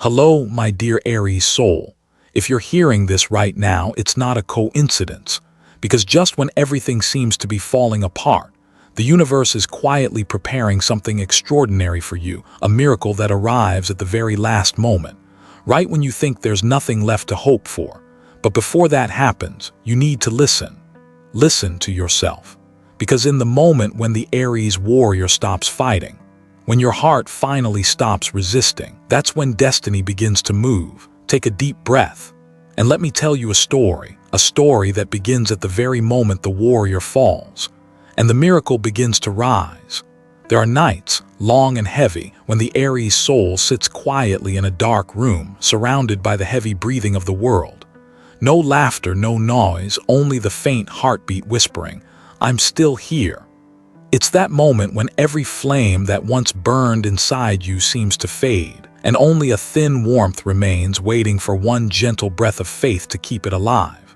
Hello, my dear Aries soul. If you're hearing this right now, it's not a coincidence, because just when everything seems to be falling apart, the universe is quietly preparing something extraordinary for you, a miracle that arrives at the very last moment, right when you think there's nothing left to hope for. But before that happens, you need to listen. Listen to yourself. Because in the moment when the Aries warrior stops fighting, when your heart finally stops resisting, that's when destiny begins to move. Take a deep breath, and let me tell you a story that begins at the very moment the warrior falls, and the miracle begins to rise. There are nights, long and heavy, when the Aries soul sits quietly in a dark room, surrounded by the heavy breathing of the world. No laughter, no noise, only the faint heartbeat whispering, "I'm still here." It's that moment when every flame that once burned inside you seems to fade, and only a thin warmth remains, waiting for one gentle breath of faith to keep it alive.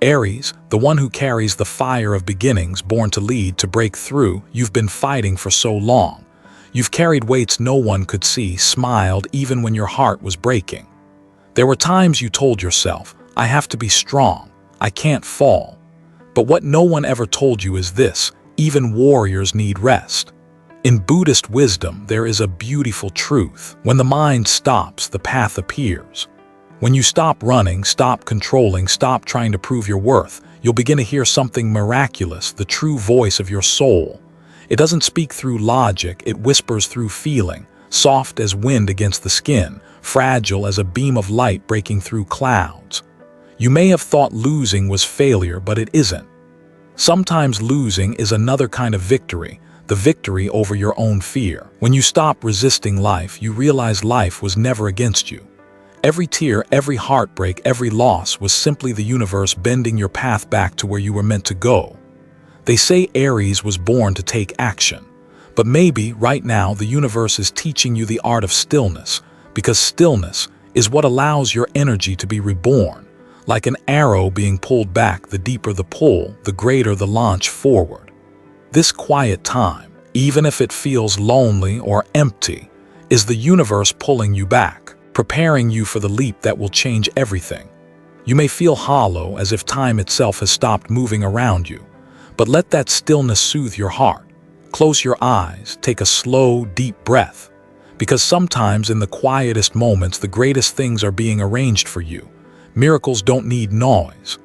Aries, the one who carries the fire of beginnings, born to lead, to break through, you've been fighting for so long. You've carried weights no one could see, smiled even when your heart was breaking. There were times you told yourself, "I have to be strong, I can't fall." But what no one ever told you is this: even warriors need rest. In Buddhist wisdom, there is a beautiful truth. When the mind stops, the path appears. When you stop running, stop controlling, stop trying to prove your worth, you'll begin to hear something miraculous, the true voice of your soul. It doesn't speak through logic, it whispers through feeling, soft as wind against the skin, fragile as a beam of light breaking through clouds. You may have thought losing was failure, but it isn't. Sometimes losing is another kind of victory, the victory over your own fear. When you stop resisting life, you realize life was never against you. Every tear, every heartbreak, every loss was simply the universe bending your path back to where you were meant to go. They say Aries was born to take action, but maybe right now the universe is teaching you the art of stillness, because stillness is what allows your energy to be reborn. Like an arrow being pulled back, the deeper the pull, the greater the launch forward. This quiet time, even if it feels lonely or empty, is the universe pulling you back, preparing you for the leap that will change everything. You may feel hollow, as if time itself has stopped moving around you, but let that stillness soothe your heart. Close your eyes, take a slow, deep breath, because sometimes in the quietest moments, the greatest things are being arranged for you. Miracles don't need noise.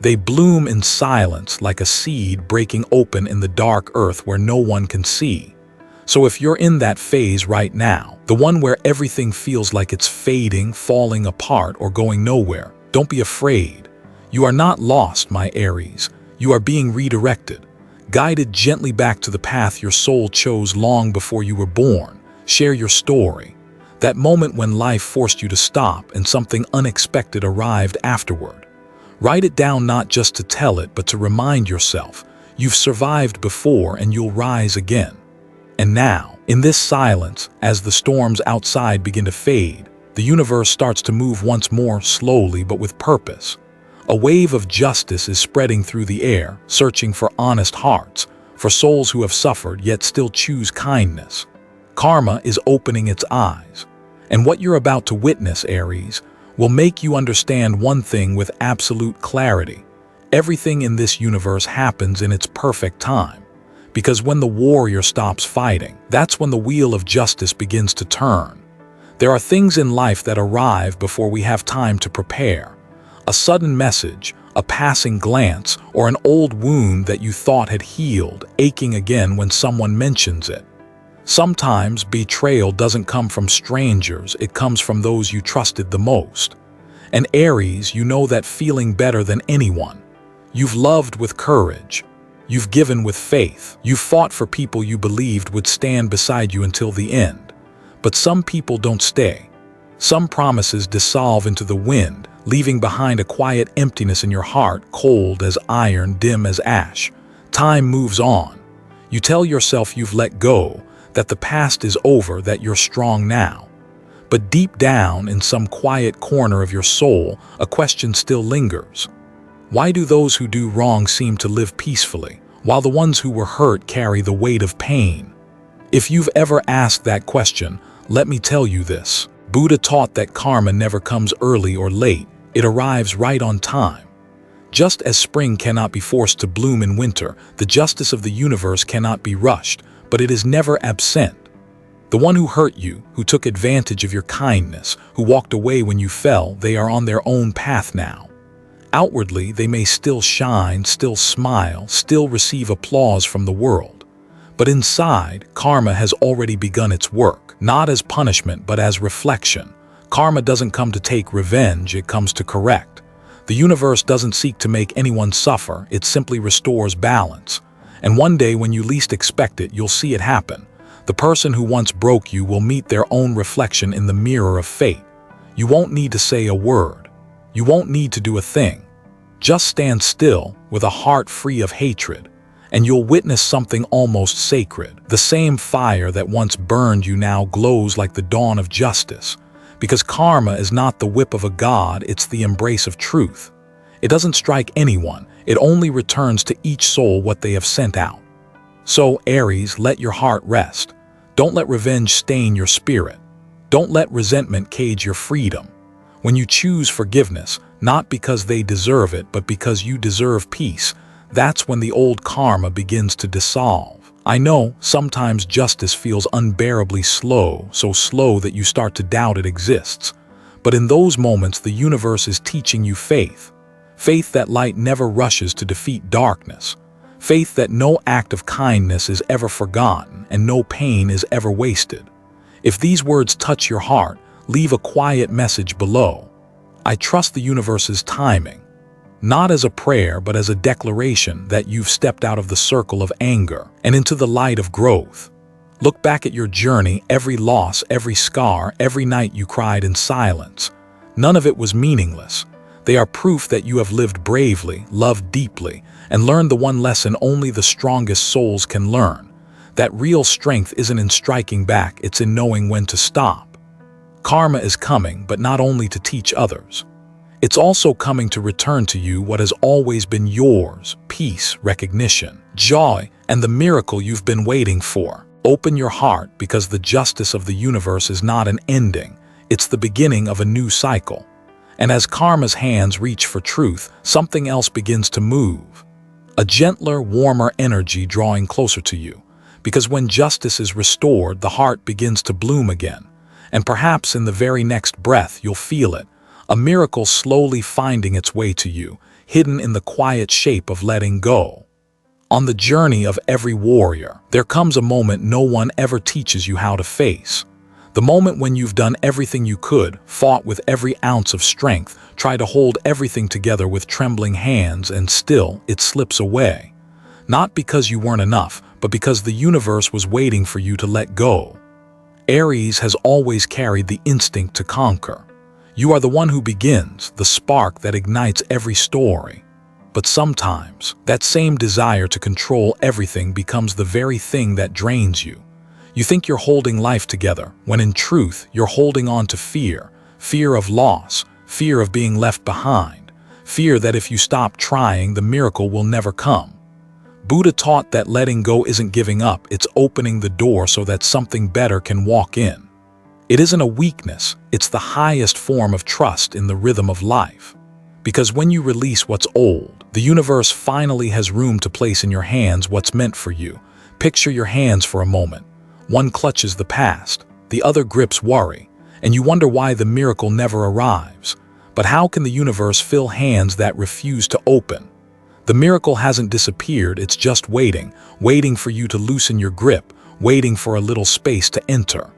They bloom in silence, like a seed breaking open in the dark earth where no one can see. So if you're in that phase right now, the one where everything feels like it's fading, falling apart, or going nowhere, don't be afraid. You are not lost, my Aries. You are being redirected, guided gently back to the path your soul chose long before you were born. Share your story. That moment when life forced you to stop and something unexpected arrived afterward. Write it down, not just to tell it, but to remind yourself, you've survived before and you'll rise again. And now, in this silence, as the storms outside begin to fade, the universe starts to move once more, slowly but with purpose. A wave of justice is spreading through the air, searching for honest hearts, for souls who have suffered yet still choose kindness. Karma is opening its eyes. And what you're about to witness, Aries, will make you understand one thing with absolute clarity. Everything in this universe happens in its perfect time. Because when the warrior stops fighting, that's when the wheel of justice begins to turn. There are things in life that arrive before we have time to prepare. A sudden message, a passing glance, or an old wound that you thought had healed, aching again when someone mentions it. Sometimes betrayal doesn't come from strangers, it comes from those you trusted the most. And Aries, you know that feeling better than anyone. You've loved with courage. You've given with faith. You've fought for people you believed would stand beside you until the end. But some people don't stay. Some promises dissolve into the wind, leaving behind a quiet emptiness in your heart, cold as iron, dim as ash. Time moves on. You tell yourself you've let go, that the past is over, that you're strong now. But deep down, in some quiet corner of your soul, a question still lingers. Why do those who do wrong seem to live peacefully, while the ones who were hurt carry the weight of pain? If you've ever asked that question, let me tell you this. Buddha taught that karma never comes early or late, it arrives right on time. Just as spring cannot be forced to bloom in winter, the justice of the universe cannot be rushed, but it is never absent. The one who hurt you, who took advantage of your kindness, who walked away when you fell, they are on their own path now. Outwardly, they may still shine, still smile, still receive applause from the world. But inside, karma has already begun its work, not as punishment but as reflection. Karma doesn't come to take revenge, it comes to correct. The universe doesn't seek to make anyone suffer, it simply restores balance. And one day when you least expect it, you'll see it happen. The person who once broke you will meet their own reflection in the mirror of fate. You won't need to say a word. You won't need to do a thing. Just stand still with a heart free of hatred, and you'll witness something almost sacred. The same fire that once burned you now glows like the dawn of justice. Because karma is not the whip of a god, it's the embrace of truth. It doesn't strike anyone, it only returns to each soul what they have sent out. So, Aries, let your heart rest. Don't let revenge stain your spirit. Don't let resentment cage your freedom. When you choose forgiveness, not because they deserve it, but because you deserve peace, that's when the old karma begins to dissolve. I know, sometimes justice feels unbearably slow, so slow that you start to doubt it exists. But in those moments, the universe is teaching you faith. Faith that light never rushes to defeat darkness. Faith that no act of kindness is ever forgotten and no pain is ever wasted. If these words touch your heart, leave a quiet message below. I trust the universe's timing, not as a prayer but as a declaration that you've stepped out of the circle of anger and into the light of growth. Look back at your journey, every loss, every scar, every night you cried in silence. None of it was meaningless. They are proof that you have lived bravely, loved deeply, and learned the one lesson only the strongest souls can learn. That real strength isn't in striking back, it's in knowing when to stop. Karma is coming, but not only to teach others. It's also coming to return to you what has always been yours: peace, recognition, joy, and the miracle you've been waiting for. Open your heart, because the justice of the universe is not an ending, it's the beginning of a new cycle. And as karma's hands reach for truth, something else begins to move. A gentler, warmer energy drawing closer to you. Because when justice is restored, the heart begins to bloom again. And perhaps in the very next breath you'll feel it, a miracle slowly finding its way to you, hidden in the quiet shape of letting go. On the journey of every warrior, there comes a moment no one ever teaches you how to face. The moment when you've done everything you could, fought with every ounce of strength, tried to hold everything together with trembling hands, and still it slips away. Not because you weren't enough, but because the universe was waiting for you to let go. Aries has always carried the instinct to conquer. You are the one who begins, the spark that ignites every story. But sometimes, that same desire to control everything becomes the very thing that drains you. You think you're holding life together, when in truth, you're holding on to fear. Fear of loss, fear of being left behind, fear that if you stop trying, the miracle will never come. Buddha taught that letting go isn't giving up, it's opening the door so that something better can walk in. It isn't a weakness, it's the highest form of trust in the rhythm of life. Because when you release what's old, the universe finally has room to place in your hands what's meant for you. Picture your hands for a moment. One clutches the past, the other grips worry, and you wonder why the miracle never arrives. But how can the universe fill hands that refuse to open? The miracle hasn't disappeared, it's just waiting, waiting for you to loosen your grip, waiting for a little space to enter.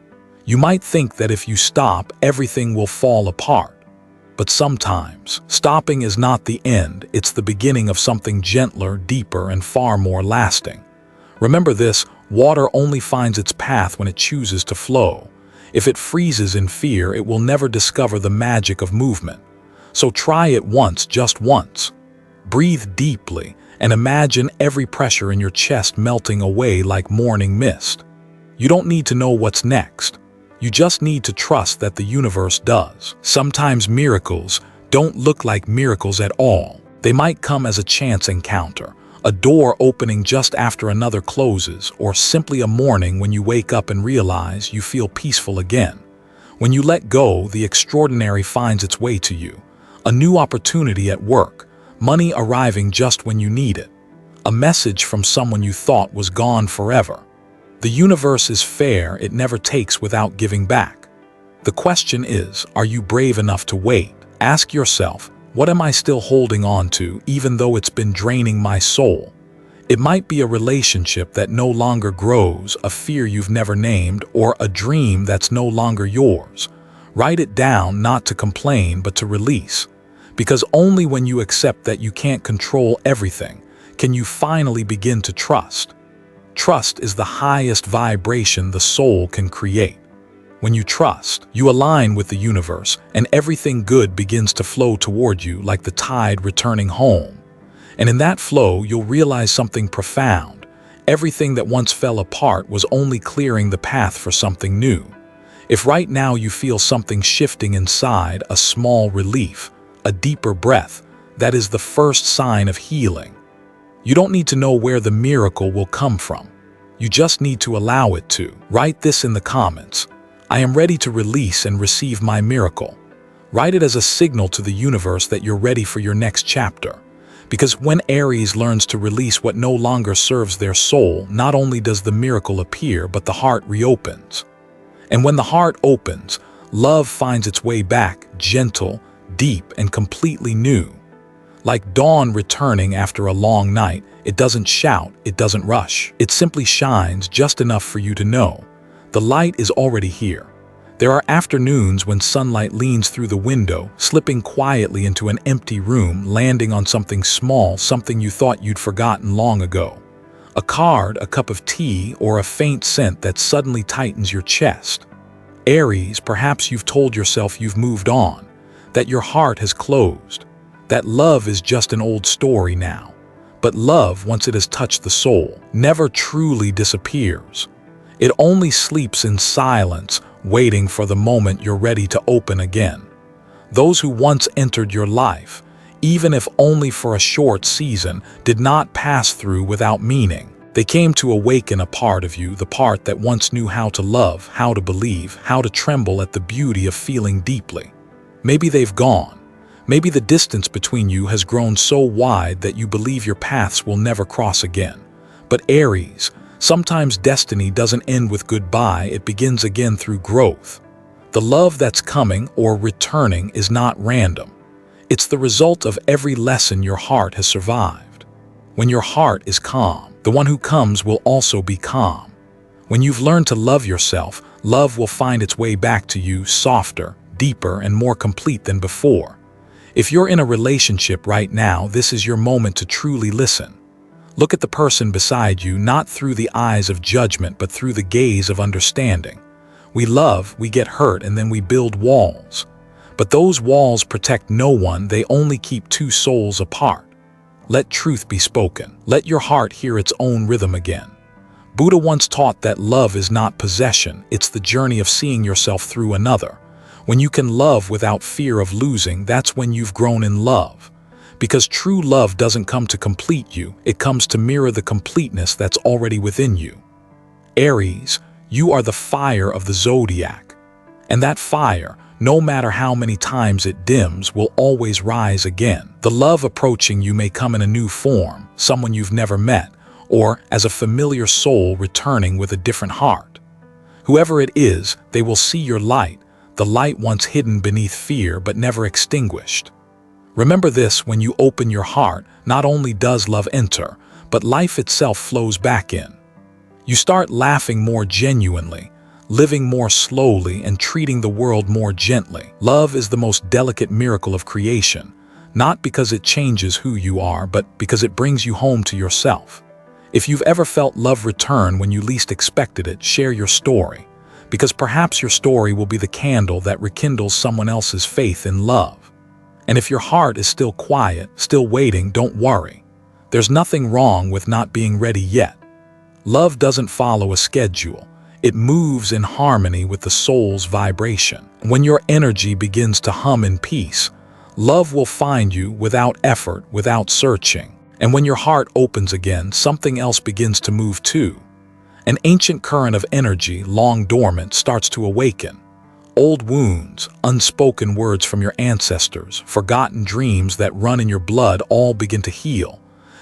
You might think that if you stop, everything will fall apart. But sometimes, stopping is not the end, it's the beginning of something gentler, deeper, and far more lasting. Remember this, water only finds its path when it chooses to flow. If it freezes in fear, it will never discover the magic of movement. So try it once, just once. Breathe deeply and imagine every pressure in your chest melting away like morning mist. You don't need to know what's next. You just need to trust that the universe does. Sometimes miracles don't look like miracles at all. They might come as a chance encounter, a door opening just after another closes, or simply a morning when you wake up and realize you feel peaceful again. When you let go, the extraordinary finds its way to you. A new opportunity at work, money arriving just when you need it, a message from someone you thought was gone forever. The universe is fair, it never takes without giving back. The question is, are you brave enough to wait? Ask yourself, what am I still holding on to even though it's been draining my soul? It might be a relationship that no longer grows, a fear you've never named, or a dream that's no longer yours. Write it down, not to complain, but to release. Because only when you accept that you can't control everything can you finally begin to trust. Trust is the highest vibration the soul can create. When you trust, you align with the universe, and everything good begins to flow toward you like the tide returning home. And in that flow, you'll realize something profound. Everything that once fell apart was only clearing the path for something new. If right now you feel something shifting inside, a small relief, a deeper breath, that is the first sign of healing. You don't need to know where the miracle will come from. You just need to allow it to. Write this in the comments. I am ready to release and receive my miracle. Write it as a signal to the universe that you're ready for your next chapter. Because when Aries learns to release what no longer serves their soul, not only does the miracle appear, but the heart reopens. And when the heart opens, love finds its way back, gentle, deep, and completely new. Like dawn returning after a long night, it doesn't shout, it doesn't rush. It simply shines just enough for you to know. The light is already here. There are afternoons when sunlight leans through the window, slipping quietly into an empty room, landing on something small, something you thought you'd forgotten long ago. A card, a cup of tea, or a faint scent that suddenly tightens your chest. Aries, perhaps you've told yourself you've moved on, that your heart has closed, that love is just an old story now. But love, once it has touched the soul, never truly disappears. It only sleeps in silence, waiting for the moment you're ready to open again. Those who once entered your life, even if only for a short season, did not pass through without meaning. They came to awaken a part of you, the part that once knew how to love, how to believe, how to tremble at the beauty of feeling deeply. Maybe they've gone. Maybe the distance between you has grown so wide that you believe your paths will never cross again. But Aries, sometimes destiny doesn't end with goodbye, it begins again through growth. The love that's coming or returning is not random. It's the result of every lesson your heart has survived. When your heart is calm, the one who comes will also be calm. When you've learned to love yourself, love will find its way back to you softer, deeper, and more complete than before. If you're in a relationship right now, this is your moment to truly listen. Look at the person beside you, not through the eyes of judgment, but through the gaze of understanding. We love, we get hurt, and then we build walls. But those walls protect no one, they only keep two souls apart. Let truth be spoken. Let your heart hear its own rhythm again. Buddha once taught that love is not possession, it's the journey of seeing yourself through another. When you can love without fear of losing, that's when you've grown in love. Because true love doesn't come to complete you, it comes to mirror the completeness that's already within you. Aries, you are the fire of the zodiac. And that fire, no matter how many times it dims, will always rise again. The love approaching you may come in a new form, someone you've never met, or as a familiar soul returning with a different heart. Whoever it is, they will see your light, the light once hidden beneath fear but never extinguished. Remember this: when you open your heart, not only does love enter, but life itself flows back in. You start laughing more genuinely, living more slowly, and treating the world more gently. Love is the most delicate miracle of creation, not because it changes who you are, but because it brings you home to yourself. If you've ever felt love return when you least expected it, share your story, because perhaps your story will be the candle that rekindles someone else's faith in love. And if your heart is still quiet, still waiting, don't worry. There's nothing wrong with not being ready yet. Love doesn't follow a schedule. It moves in harmony with the soul's vibration. When your energy begins to hum in peace, love will find you without effort, without searching. And when your heart opens again, something else begins to move too. An ancient current of energy, long dormant, starts to awaken. Old wounds, unspoken words from your ancestors, forgotten dreams that run in your blood all begin to heal.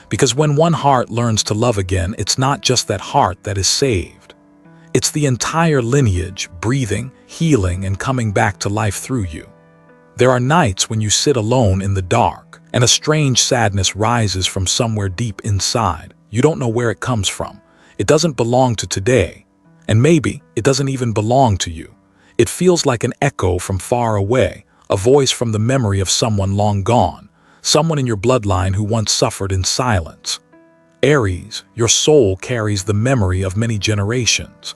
Because when one heart learns to love again, it's not just that heart that is saved. It's the entire lineage breathing, healing, and coming back to life through you. There are nights when you sit alone in the dark, and a strange sadness rises from somewhere deep inside. You don't know where it comes from. It doesn't belong to today, and maybe it doesn't even belong to you. It feels like an echo from far away, a voice from the memory of someone long gone, someone in your bloodline who once suffered in silence. Aries, your soul carries the memory of many generations.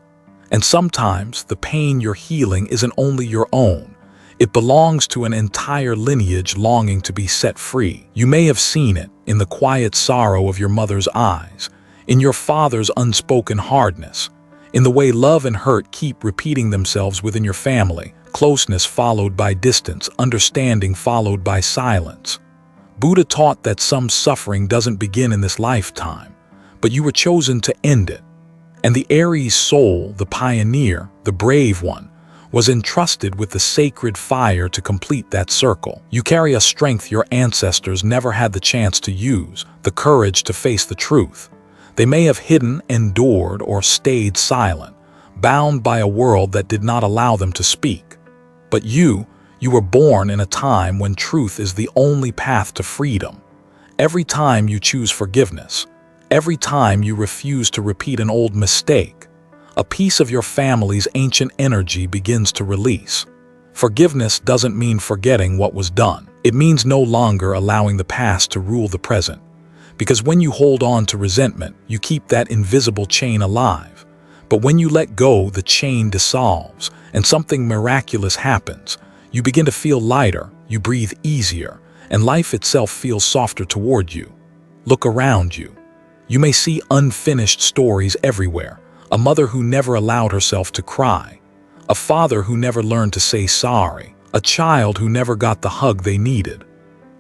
And sometimes the pain you're healing isn't only your own. It belongs to an entire lineage longing to be set free. You may have seen it in the quiet sorrow of your mother's eyes, in your father's unspoken hardness, in the way love and hurt keep repeating themselves within your family, closeness followed by distance, understanding followed by silence. Buddha taught that some suffering doesn't begin in this lifetime, but you were chosen to end it. And the Aries soul, the pioneer, the brave one, was entrusted with the sacred fire to complete that circle. You carry a strength your ancestors never had the chance to use, the courage to face the truth. They may have hidden, endured, or stayed silent, bound by a world that did not allow them to speak. But you were born in a time when truth is the only path to freedom. Every time you choose forgiveness, every time you refuse to repeat an old mistake, a piece of your family's ancient energy begins to release. Forgiveness doesn't mean forgetting what was done. It means no longer allowing the past to rule the present. Because when you hold on to resentment, you keep that invisible chain alive. But when you let go, the chain dissolves, and something miraculous happens. You begin to feel lighter, you breathe easier, and life itself feels softer toward you. Look around you. You may see unfinished stories everywhere. A mother who never allowed herself to cry. A father who never learned to say sorry. A child who never got the hug they needed.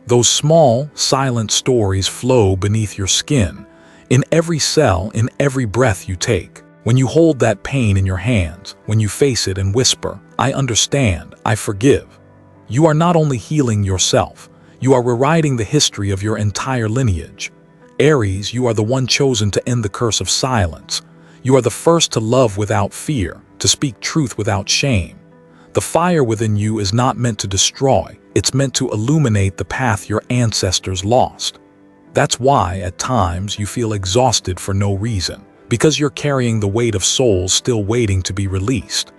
Those small, silent stories flow beneath your skin, in every cell, in every breath you take. When you hold that pain in your hands, when you face it and whisper, "I understand, I forgive," you are not only healing yourself, you are rewriting the history of your entire lineage. Aries, you are the one chosen to end the curse of silence. You are the first to love without fear, to speak truth without shame. The fire within you is not meant to destroy, it's meant to illuminate the path your ancestors lost. That's why, at times, you feel exhausted for no reason, because you're carrying the weight of souls still waiting to be released.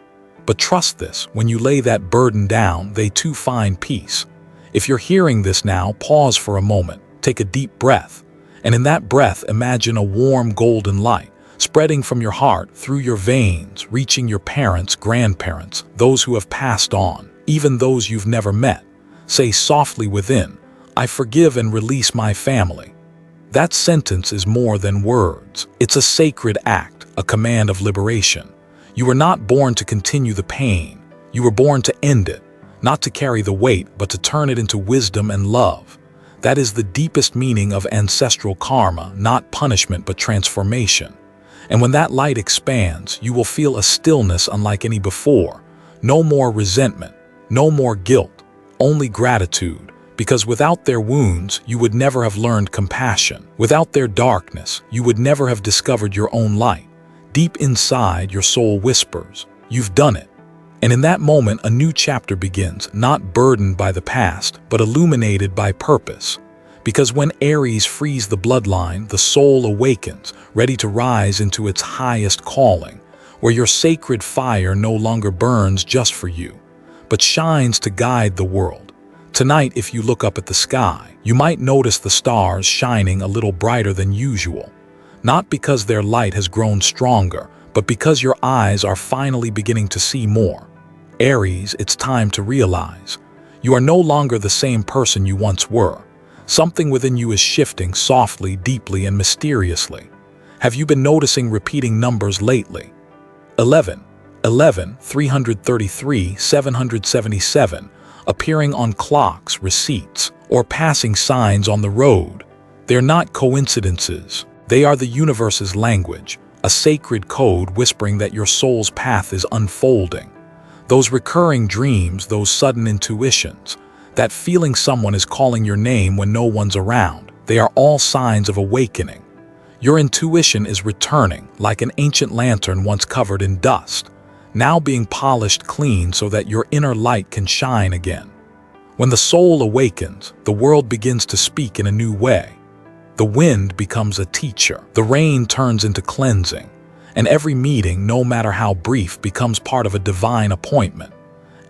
But trust this, when you lay that burden down, they too find peace. If you're hearing this now, pause for a moment, take a deep breath, and in that breath, imagine a warm golden light, spreading from your heart through your veins, reaching your parents, grandparents, those who have passed on, even those you've never met. Say softly within, "I forgive and release my family." That sentence is more than words. It's a sacred act, a command of liberation. You were not born to continue the pain. You were born to end it, not to carry the weight, but to turn it into wisdom and love. That is the deepest meaning of ancestral karma, not punishment but transformation. And when that light expands, you will feel a stillness unlike any before. No more resentment, no more guilt, only gratitude. Because without their wounds, you would never have learned compassion. Without their darkness, you would never have discovered your own light. Deep inside, your soul whispers, "You've done it." And in that moment, a new chapter begins, not burdened by the past, but illuminated by purpose. Because when Aries frees the bloodline, the soul awakens, ready to rise into its highest calling, where your sacred fire no longer burns just for you, but shines to guide the world. Tonight, if you look up at the sky, you might notice the stars shining a little brighter than usual. Not because their light has grown stronger, but because your eyes are finally beginning to see more. Aries, it's time to realize. You are no longer the same person you once were. Something within you is shifting softly, deeply, and mysteriously. Have you been noticing repeating numbers lately? 11, 11, 333, 777, appearing on clocks, receipts, or passing signs on the road. They're not coincidences. They are the universe's language, a sacred code whispering that your soul's path is unfolding. Those recurring dreams, those sudden intuitions, that feeling someone is calling your name when no one's around, they are all signs of awakening. Your intuition is returning, like an ancient lantern once covered in dust, now being polished clean so that your inner light can shine again. When the soul awakens, the world begins to speak in a new way. The wind becomes a teacher, the rain turns into cleansing, and every meeting, no matter how brief, becomes part of a divine appointment.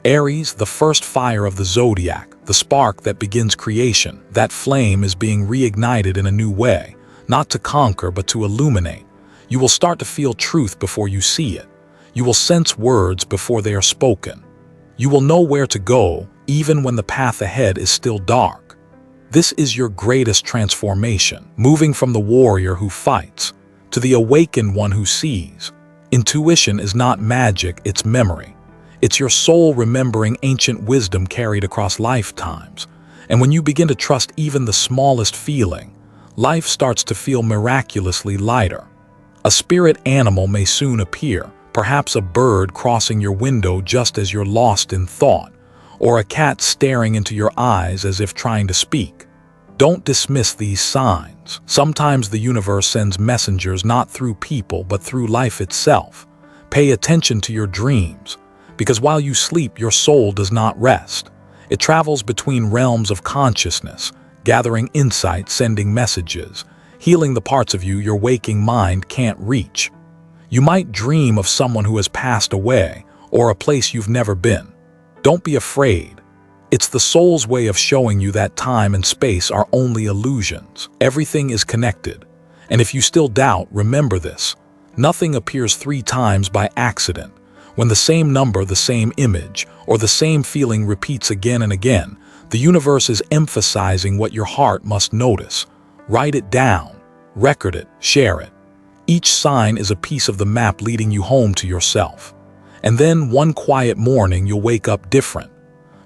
Aries, the first fire of the zodiac, the spark that begins creation, that flame is being reignited in a new way, not to conquer but to illuminate. You will start to feel truth before you see it. You will sense words before they are spoken. You will know where to go, even when the path ahead is still dark. This is your greatest transformation, moving from the warrior who fights to the awakened one who sees. Intuition is not magic, it's memory. It's your soul remembering ancient wisdom carried across lifetimes. And when you begin to trust even the smallest feeling, life starts to feel miraculously lighter. A spirit animal may soon appear, perhaps a bird crossing your window just as you're lost in thought, or a cat staring into your eyes as if trying to speak. Don't dismiss these signs. Sometimes the universe sends messengers not through people but through life itself. Pay attention to your dreams, because while you sleep, your soul does not rest. It travels between realms of consciousness, gathering insight, sending messages, healing the parts of you your waking mind can't reach. You might dream of someone who has passed away, or a place you've never been. Don't be afraid. It's the soul's way of showing you that time and space are only illusions. Everything is connected. And if you still doubt, remember this: nothing appears 3 times by accident. When the same number, the same image, or the same feeling repeats again and again, the universe is emphasizing what your heart must notice. Write it down, record it, share it. Each sign is a piece of the map leading you home to yourself. And then one quiet morning you'll wake up different.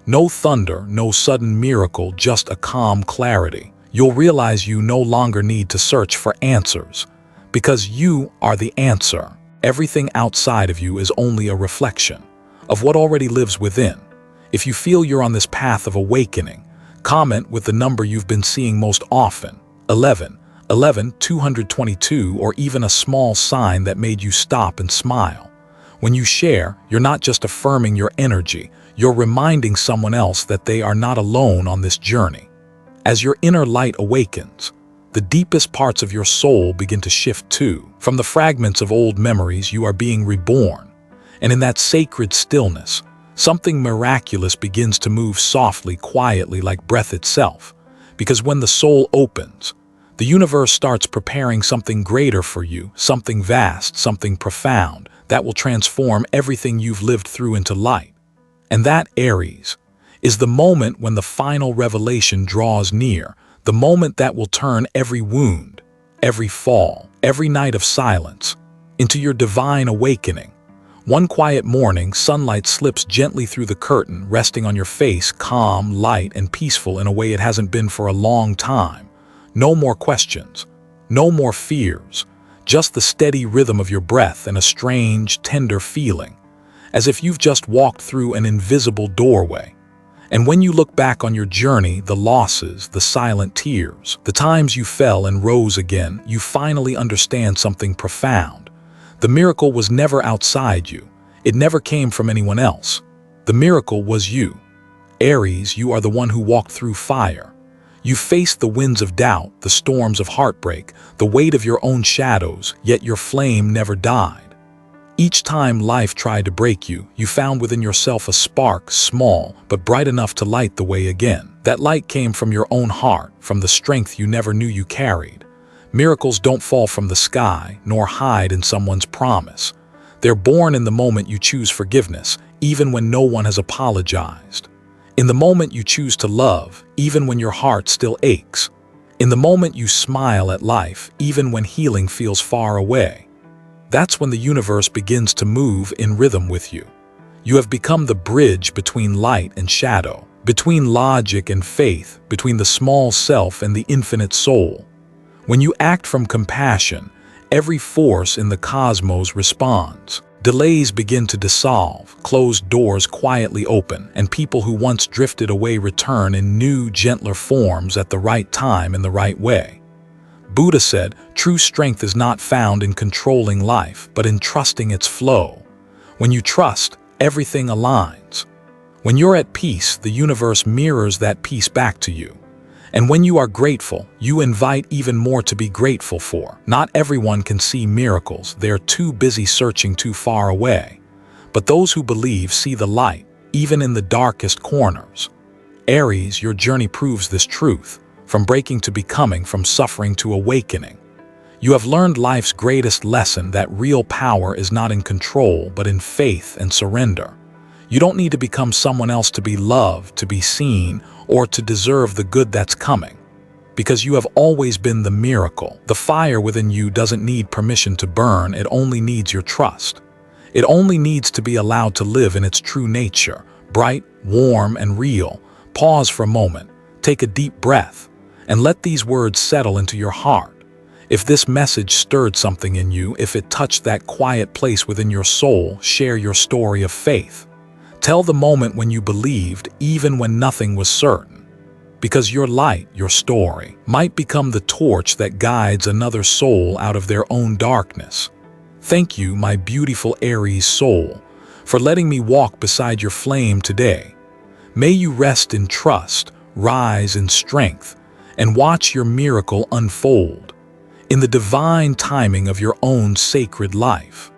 No thunder, no sudden miracle, just a calm clarity. You'll realize you no longer need to search for answers, because you are the answer. Everything outside of you is only a reflection of what already lives within. If you feel you're on this path of awakening, comment with the number you've been seeing most often: 11, 11, 222, or even a small sign that made you stop and smile. When you share, you're not just affirming your energy, you're reminding someone else that they are not alone on this journey. As your inner light awakens, the deepest parts of your soul begin to shift too. From the fragments of old memories, you are being reborn. And in that sacred stillness, something miraculous begins to move softly, quietly, like breath itself. Because when the soul opens, the universe starts preparing something greater for you, something vast, something profound, that will transform everything you've lived through into light. And that, Aries, is the moment when the final revelation draws near, the moment that will turn every wound, every fall, every night of silence, into your divine awakening. One quiet morning, sunlight slips gently through the curtain, resting on your face, calm, light, and peaceful in a way it hasn't been for a long time. No more questions, no more fears, just the steady rhythm of your breath and a strange, tender feeling, as if you've just walked through an invisible doorway. And when you look back on your journey, the losses, the silent tears, the times you fell and rose again, you finally understand something profound. The miracle was never outside you. It never came from anyone else. The miracle was you. Aries, you are the one who walked through fire. You faced the winds of doubt, the storms of heartbreak, the weight of your own shadows, yet your flame never died. Each time life tried to break you, you found within yourself a spark, small but bright enough to light the way again. That light came from your own heart, from the strength you never knew you carried. Miracles don't fall from the sky, nor hide in someone's promise. They're born in the moment you choose forgiveness, even when no one has apologized. In the moment you choose to love, even when your heart still aches. In the moment you smile at life, even when healing feels far away. That's when the universe begins to move in rhythm with you. You have become the bridge between light and shadow, between logic and faith, between the small self and the infinite soul. When you act from compassion, every force in the cosmos responds. Delays begin to dissolve, closed doors quietly open, and people who once drifted away return in new, gentler forms at the right time in the right way. Buddha said, true strength is not found in controlling life, but in trusting its flow. When you trust, everything aligns. When you're at peace, the universe mirrors that peace back to you. And when you are grateful, you invite even more to be grateful for. Not everyone can see miracles. They're too busy searching too far away. But those who believe see the light, even in the darkest corners. Aries, your journey proves this truth, from breaking to becoming, from suffering to awakening. You have learned life's greatest lesson, that real power is not in control, but in faith and surrender. You don't need to become someone else to be loved, to be seen, or to deserve the good that's coming. Because you have always been the miracle. The fire within you doesn't need permission to burn, it only needs your trust. It only needs to be allowed to live in its true nature, bright, warm, and real. Pause for a moment, take a deep breath, and let these words settle into your heart. If this message stirred something in you, if it touched that quiet place within your soul, share your story of faith. Tell the moment when you believed, even when nothing was certain. Because your light, your story, might become the torch that guides another soul out of their own darkness. Thank you, my beautiful Aries soul, for letting me walk beside your flame today. May you rest in trust, rise in strength, and watch your miracle unfold in the divine timing of your own sacred life.